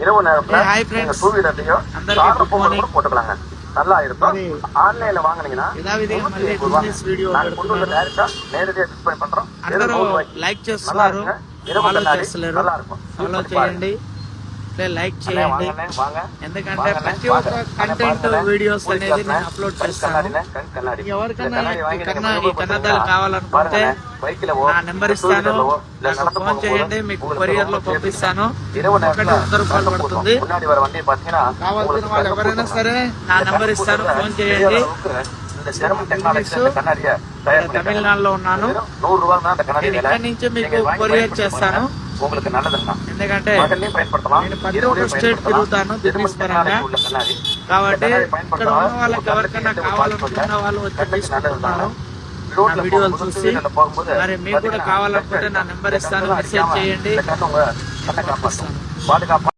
இரவு நேரத்துல நீங்க டூ வீலர்லயோ கார்ல போகும்போது கூட போட்டுக்கலாங்க. நல்லா இருக்கும். ఆన్లైన్ లో వాంగనీనా నాకు ముందు డైరెక్ట్ నేరుగా డిస్ప్లే పண்றோம். లైక్ చేస్తున్నారు, ఫాలో చేస్తున్నారు, ఫాలో చేయండి, లైక్ చేయండి. ఎందుకంటే ప్రతి ఒక్క కంటెంట్ వీడియోస్ అనేది నేను అప్లోడ్ చేస్తాను. ఎవరికైనా ఈ కన్నద్దాలు కావాలనుకుంటే నా నెంబర్ ఇస్తాను, నాకు ఫోన్ చేయండి, మీకు కొరియర్ లో పంపిస్తాను. 1 రూపాయలు పడుతుంది. కావాల్సిన వాళ్ళు ఎవరైనా సరే నా నెంబర్ ఇస్తాను, ఫోన్ చేయండి. తమిళనాడులో ఉన్నాను, నేను ఇక్కడి నుంచి మీకు కొరియర్ చేస్తాను. ఎందుకంటే నేను 11 స్టేట్ తిరుగుతాను బిజినెస్ పరంగా. కాబట్టి ఇక్కడ ఉన్న వాళ్ళకి ఎవరికైనా కావాలనుకున్న వాళ్ళు వచ్చి తీసుకుంటున్నారు నా వీడియోలు చూసి. మరి మీకు కూడా కావాలనుకుంటే నా నెంబర్ ఇస్తాను, మెసేజ్ చేయండి, పంపిస్తాను.